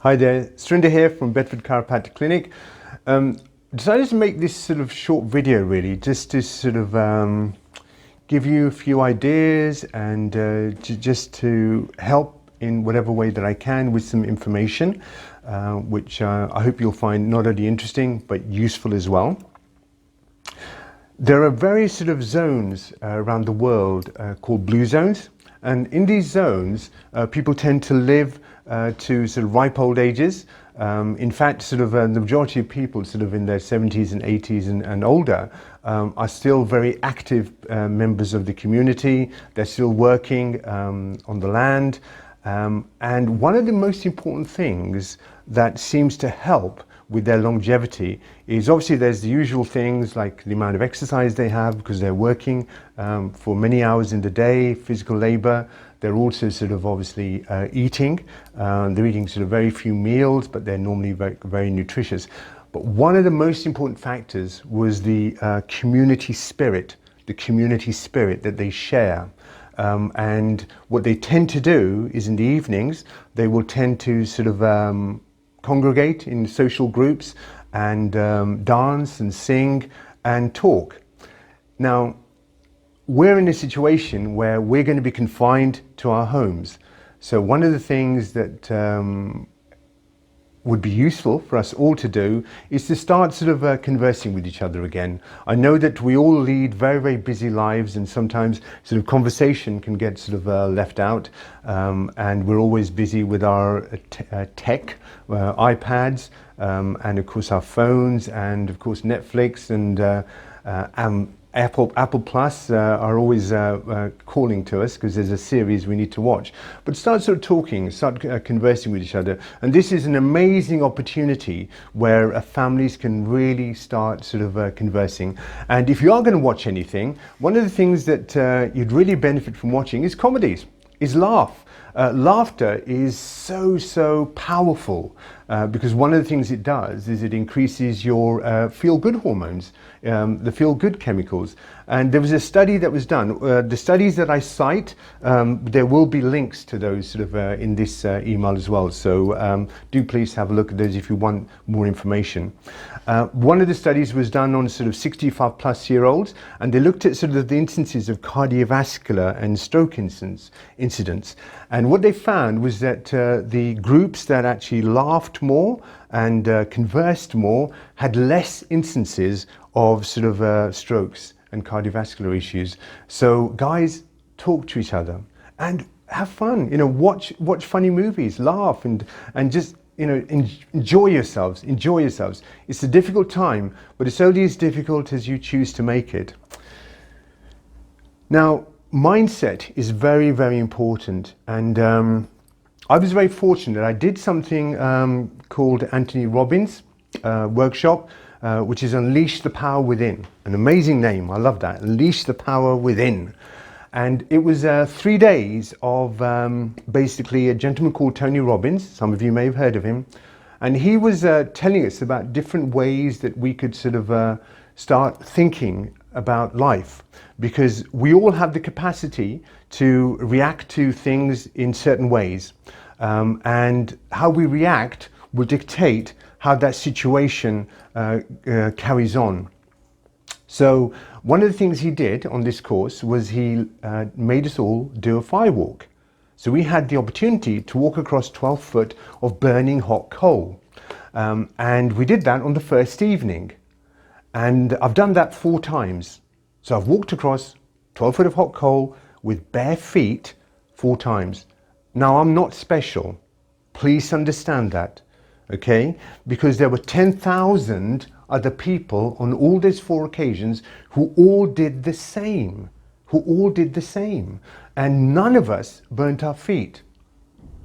Hi there, Surinder here from Bedford Chiropractic Clinic. Decided to make this sort of short video really, just to sort of give you a few ideas and just to help in whatever way that I can with some information, which I hope you'll find not only interesting but useful as well. There are various sort of zones around the world called blue zones, and in these zones people tend to live to sort of ripe old ages. In fact, sort of the majority of people sort of in their 70s and 80s and older are still very active members of the community. They're still working on the land. And one of the most important things that seems to help with their longevity is obviously there's the usual things like the amount of exercise they have because they're working for many hours in the day, physical labor. They're also sort of obviously eating. They're eating sort of very few meals, but they're normally very, very nutritious. But one of the most important factors was the community spirit that they share. And what they tend to do is in the evenings, they will tend to sort of congregate in social groups and dance and sing and talk. Now, we're in a situation where we're going to be confined to our homes. So one of the things that would be useful for us all to do is to start sort of conversing with each other again. I know that we all lead very, very busy lives, and sometimes sort of conversation can get sort of left out, and we're always busy with our tech, iPads, and of course our phones, and of course Netflix and Apple Plus are always calling to us because there's a series we need to watch. But start sort of talking, start conversing with each other. And this is an amazing opportunity where families can really start sort of conversing. And if you are going to watch anything, one of the things that you'd really benefit from watching is comedies, is laugh. Laughter is so powerful because one of the things it does is it increases your feel-good hormones, the feel-good chemicals. And there was a study that was done. The studies that I cite, there will be links to those sort of in this email as well. So do please have a look at those if you want more information. One of the studies was done on sort of 65-plus-year-olds, and they looked at sort of the instances of cardiovascular and stroke incidents. And what they found was that the groups that actually laughed more and conversed more had less instances of sort of strokes and cardiovascular issues. So guys, talk to each other and have fun. You know, watch funny movies, laugh, and just, you know, enjoy yourselves. Enjoy yourselves. It's a difficult time, but it's only as difficult as you choose to make it. Now, mindset is very, very important, and I was very fortunate. I did something called Anthony Robbins workshop, which is Unleash the Power Within. An amazing name, I love that, Unleash the Power Within. And it was 3 days of basically a gentleman called Tony Robbins. Some of you may have heard of him. And he was telling us about different ways that we could sort of start thinking about life, because we all have the capacity to react to things in certain ways, and how we react will dictate how that situation carries on. So one of the things he did on this course was he made us all do a fire walk. So we had the opportunity to walk across 12 foot of burning hot coal, and we did that on the first evening. And I've done that 4 times. So I've walked across 12 foot of hot coal with bare feet 4 times. Now, I'm not special. Please understand that, okay? Because there were 10,000 other people on all those 4 occasions who all did the same, and none of us burnt our feet.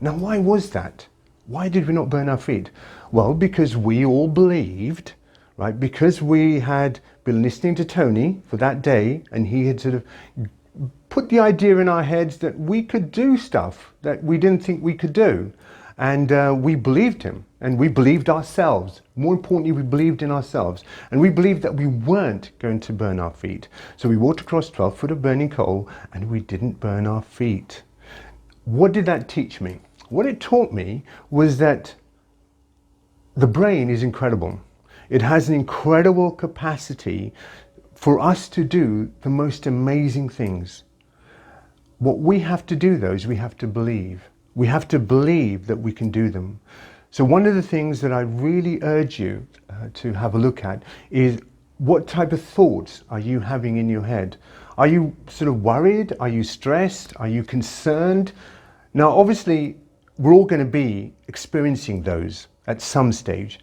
Now, why was that? Why did we not burn our feet? Well, because we all believed, right? Because we had been listening to Tony for that day, and he had sort of put the idea in our heads that we could do stuff that we didn't think we could do. And we believed him, and we believed ourselves. More importantly, we believed in ourselves, and we believed that we weren't going to burn our feet. So we walked across 12 foot of burning coal, and we didn't burn our feet. What did that teach me? What it taught me was that The brain is incredible. It has an incredible capacity for us to do the most amazing things. What we have to do though is we have to believe. We have to believe that we can do them. So one of the things that I really urge you to have a look at is, what type of thoughts are you having in your head? Are you sort of worried? Are you stressed? Are you concerned? Now, obviously, we're all going to be experiencing those at some stage,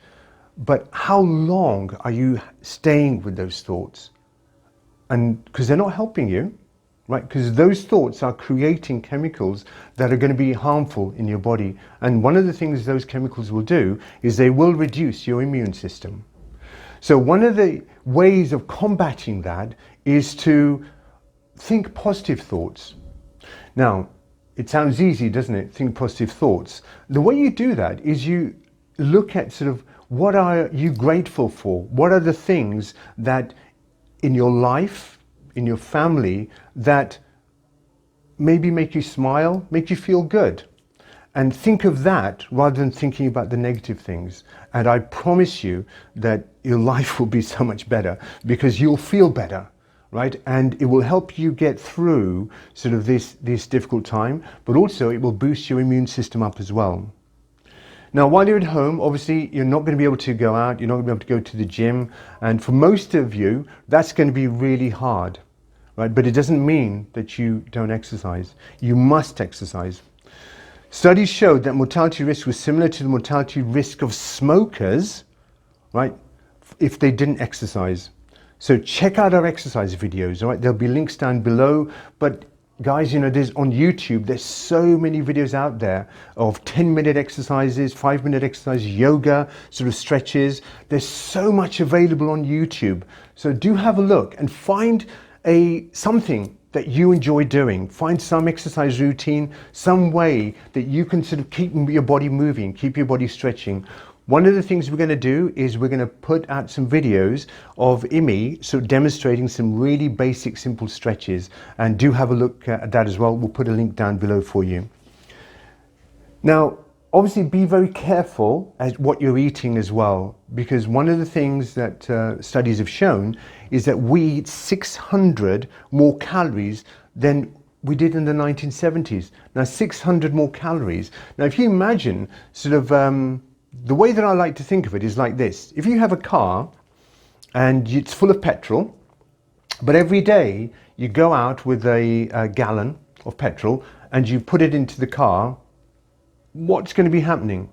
but how long are you staying with those thoughts? And because they're not helping you, right? Because those thoughts are creating chemicals that are going to be harmful in your body. And one of the things those chemicals will do is they will reduce your immune system. So one of the ways of combating that is to think positive thoughts. Now, it sounds easy, doesn't it? Think positive thoughts. The way you do that is you look at sort of, what are you grateful for? What are the things that in your life, in your family, that maybe make you smile, make you feel good? And think of that rather than thinking about the negative things. And I promise you that your life will be so much better, because you'll feel better, right? And it will help you get through sort of this difficult time, but also it will boost your immune system up as well. Now, while you're at home, obviously, you're not going to be able to go out, you're not going to be able to go to the gym. And for most of you, that's going to be really hard, right? But it doesn't mean that you don't exercise. You must exercise. Studies showed that mortality risk was similar to the mortality risk of smokers, right, if they didn't exercise. So check out our exercise videos, all right? There'll be links down below. But guys, you know, there's on YouTube, there's so many videos out there of 10-minute exercises, 5-minute exercises, yoga, sort of stretches. There's so much available on YouTube. So do have a look and find something that you enjoy doing. Find some exercise routine, some way that you can sort of keep your body moving, keep your body stretching. One of the things we're going to do is we're going to put out some videos of Imi sort of demonstrating some really basic, simple stretches, and do have a look at that as well. We'll put a link down below for you. Now, obviously be very careful at what you're eating as well, because one of the things that studies have shown is that we eat 600 more calories than we did in the 1970s. Now, 600 more calories. Now, if you imagine sort of, the way that I like to think of it is like this. If you have a car and it's full of petrol, but every day you go out with a gallon of petrol and you put it into the car, what's going to be happening?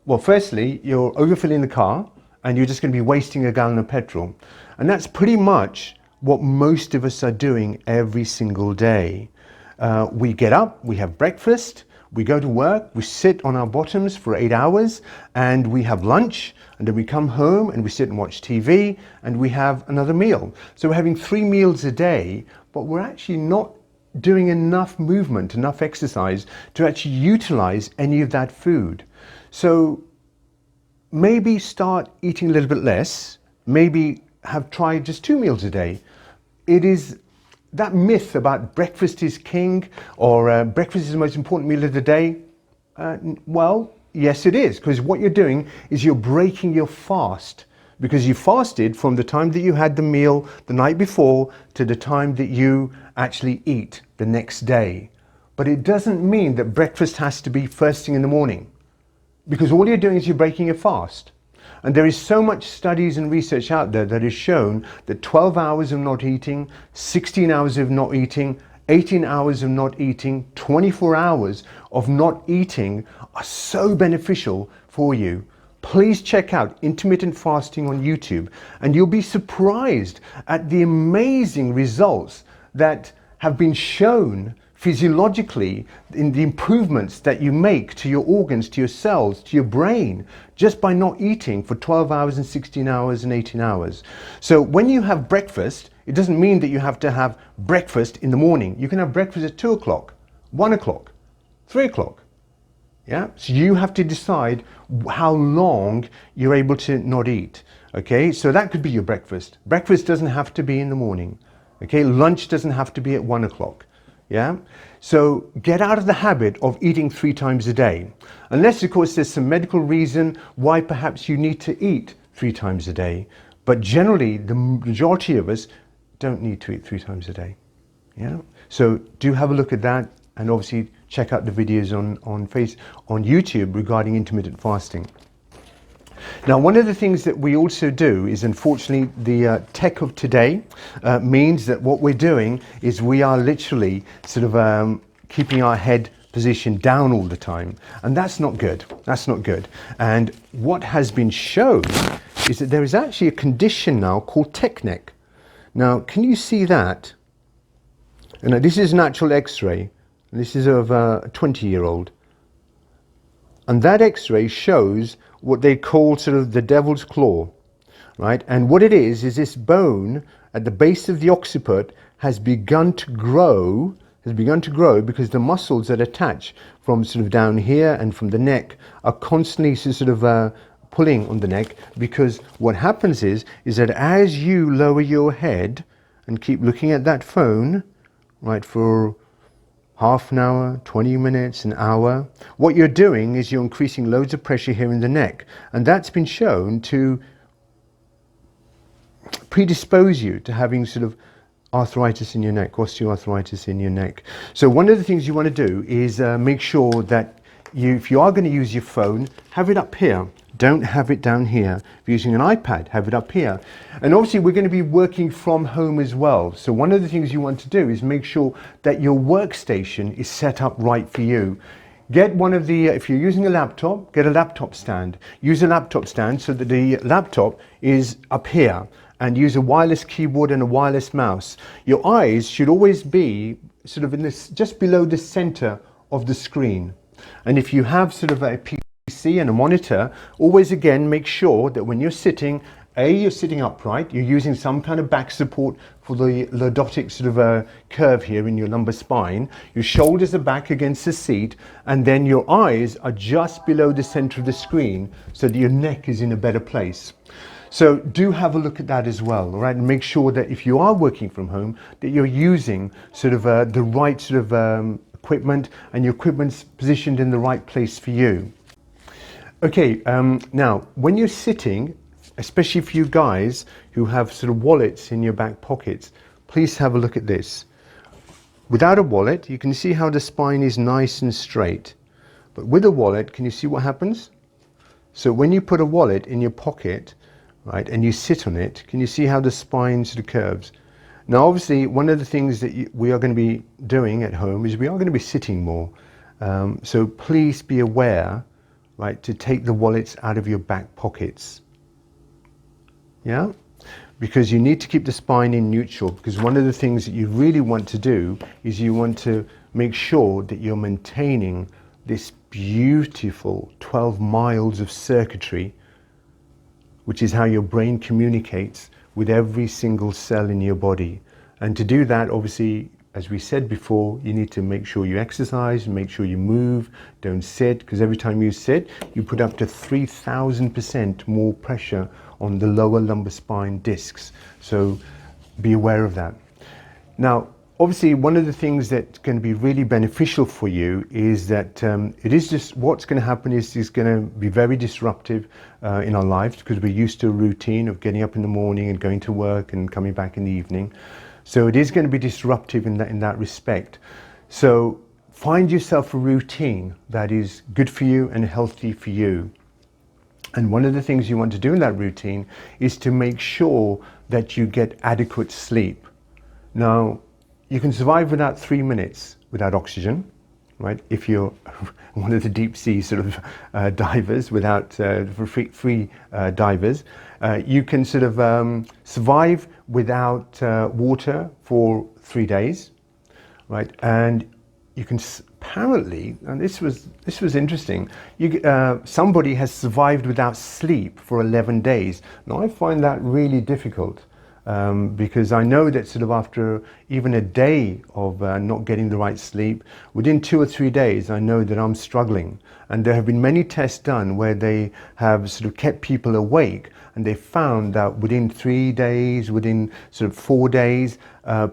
Well, firstly, you're overfilling the car and you're just going to be wasting a gallon of petrol. And that's pretty much what most of us are doing every single day. We get up, we have breakfast, we go to work, we sit on our bottoms for 8 hours, and we have lunch, and then we come home and we sit and watch TV, and we have another meal. So we're having 3 meals a day, but we're actually not doing enough movement, enough exercise to actually utilize any of that food. So maybe start eating a little bit less, maybe have tried just 2 meals a day. It is that myth about breakfast is king, or breakfast is the most important meal of the day. Well, yes it is, because what you're doing is you're breaking your fast, because you fasted from the time that you had the meal the night before to the time that you actually eat the next day. But it doesn't mean that breakfast has to be first thing in the morning, because all you're doing is you're breaking your fast. And there is so much studies and research out there that has shown that 12 hours of not eating, 16 hours of not eating, 18 hours of not eating, 24 hours of not eating are so beneficial for you. Please check out intermittent fasting on YouTube, and you'll be surprised at the amazing results that have been shown physiologically in the improvements that you make to your organs, to your cells, to your brain, just by not eating for 12 hours and 16 hours and 18 hours. So when you have breakfast, it doesn't mean that you have to have breakfast in the morning. You can have breakfast at 2 o'clock, 1 o'clock, 3 o'clock. Yeah, so you have to decide how long you're able to not eat. Okay, so that could be your breakfast. Breakfast doesn't have to be in the morning. Okay, lunch doesn't have to be at 1 o'clock. Yeah. So get out of the habit of eating 3 times a day. Unless, of course, there's some medical reason why perhaps you need to eat 3 times a day. But generally, the majority of us don't need to eat 3 times a day. Yeah. So do have a look at that, and obviously check out the videos on YouTube regarding intermittent fasting. Now, one of the things that we also do is, unfortunately, the tech of today means that what we're doing is we are literally sort of keeping our head positioned down all the time. And that's not good. That's not good. And what has been shown is that there is actually a condition now called Teknik. Now, can you see that? And this is natural X-ray. This is of a 20-year-old. And that X-ray shows what they call sort of the devil's claw, right? And what it is this bone at the base of the occiput has begun to grow because the muscles that attach from sort of down here and from the neck are constantly sort of pulling on the neck, because what happens is that as you lower your head and keep looking at that phone, right, for half an hour, 20 minutes, an hour, what you're doing is you're increasing loads of pressure here in the neck. And that's been shown to predispose you to having sort of arthritis in your neck, osteoarthritis in your neck. So one of the things you want to do is make sure that if you are going to use your phone, have it up here. Don't have it down here. If you're using an iPad, have it up here. And obviously we're going to be working from home as well. So one of the things you want to do is make sure that your workstation is set up right for you. Get one of the, if you're using a laptop, get a laptop stand. Use a laptop stand so that the laptop is up here, and use a wireless keyboard and a wireless mouse. Your eyes should always be sort of in this, just below the center of the screen. And if you have sort of a PC and a monitor, always again make sure that when you're sitting, you're sitting upright, you're using some kind of back support for the lordotic sort of a curve here in your lumbar spine. Your shoulders are back against the seat, and then your eyes are just below the center of the screen so that your neck is in a better place. So do have a look at that as well, all right? And make sure that if you are working from home, that you're using sort of the right sort of equipment, and your equipment's positioned in the right place for you. Okay, now when you're sitting, especially for you guys who have sort of wallets in your back pockets, please have a look at this. Without a wallet, you can see how the spine is nice and straight. But with a wallet, can you see what happens? So when you put a wallet in your pocket, right, and you sit on it, can you see how the spine sort of curves? Now, obviously, one of the things that we are going to be doing at home is we are going to be sitting more. So please be aware, right, to take the wallets out of your back pockets. Yeah? Because you need to keep the spine in neutral, because one of the things that you really want to do is you want to make sure that you're maintaining this beautiful 12 miles of circuitry, which is how your brain communicates with every single cell in your body. And to do that, obviously, as we said before, you need to make sure you exercise, make sure you move, don't sit, because every time you sit, you put up to 3,000% more pressure on the lower lumbar spine discs. So be aware of that. Now, obviously, one of the things that's going to be really beneficial for you is that it is just, what's going to happen is going to be very disruptive in our lives, because we're used to a routine of getting up in the morning and going to work and coming back in the evening. So it is going to be disruptive in that respect. So find yourself a routine that is good for you and healthy for you. And one of the things you want to do in that routine is to make sure that you get adequate sleep. Now, you can survive without 3 minutes without oxygen, right? If you're one of the deep sea sort of divers, without free divers, you can sort of survive without water for 3 days, right? And you can apparently, and this was interesting, somebody has survived without sleep for 11 days. Now, I find that really difficult. Because I know that sort of after even a day of not getting the right sleep, within 2 or 3 days, I know that I'm struggling. And there have been many tests done where they have sort of kept people awake, and they found that within 3 days, within sort of 4 days,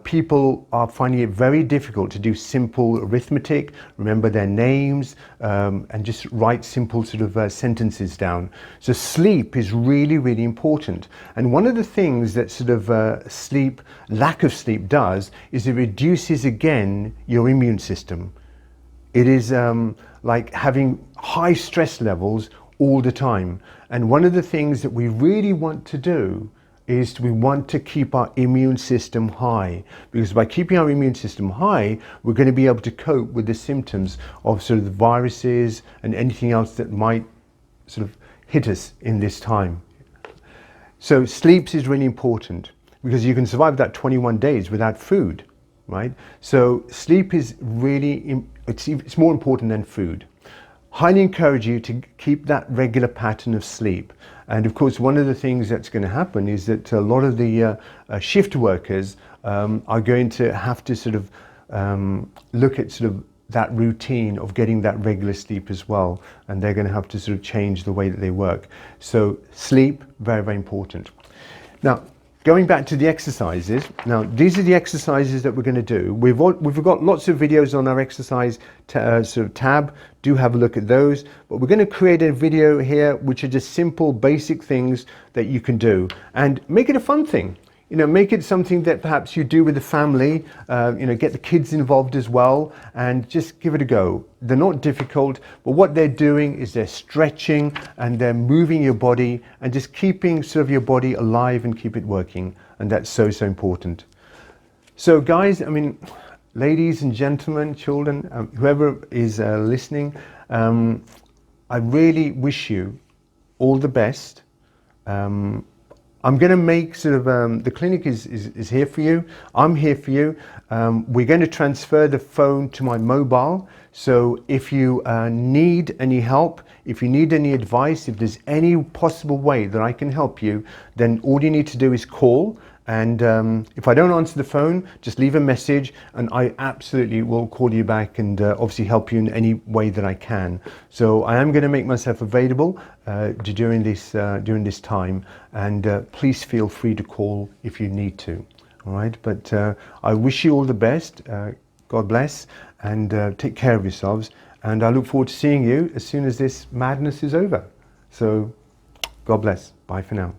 people are finding it very difficult to do simple arithmetic, remember their names, and just write simple sort of sentences down. So sleep is really, really important. And one of the things that sort of lack of sleep does is it reduces again your immune system. It is like having high stress levels all the time. And one of the things that we really want to do is we want to keep our immune system high, because by keeping our immune system high, we're going to be able to cope with the symptoms of sort of the viruses and anything else that might sort of hit us in this time. So sleep is really important, because you can survive that 21 days without food, right? So sleep is really, it's more important than food. Highly encourage you to keep that regular pattern of sleep. And of course, one of the things that's going to happen is that a lot of the shift workers are going to have to sort of look at sort of that routine of getting that regular sleep as well. And they're going to have to sort of change the way that they work. So sleep, very, very important. Now, going back to the exercises, now these are the exercises that we're going to do. We've got lots of videos on our exercise sort of tab. Do have a look at those. But we're going to create a video here which are just simple, basic things that you can do, and make it a fun thing. You know, make it something that perhaps you do with the family. You know, get the kids involved as well, and just give it a go. They're not difficult, but what they're doing is they're stretching and they're moving your body and just keeping sort of your body alive and keep it working. And that's so, so important. So guys, I mean, ladies and gentlemen, children, whoever is listening, I really wish you all the best. I'm going to make sort of, the clinic is here for you. I'm here for you. We're going to transfer the phone to my mobile. So if you need any help, if you need any advice, if there's any possible way that I can help you, then all you need to do is call. And if I don't answer the phone, just leave a message and I absolutely will call you back and obviously help you in any way that I can. So I am going to make myself available during this time, and please feel free to call if you need to. All right, but I wish you all the best. God bless, and take care of yourselves. And I look forward to seeing you as soon as this madness is over. So God bless. Bye for now.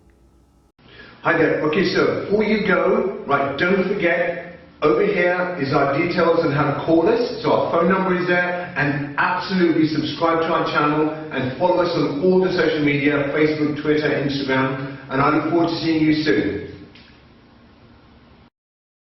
Hi there. Okay, so before you go, right, don't forget, over here is our details on how to call us. So our phone number is there, and absolutely subscribe to our channel and follow us on all the social media, Facebook, Twitter, Instagram, and I look forward to seeing you soon.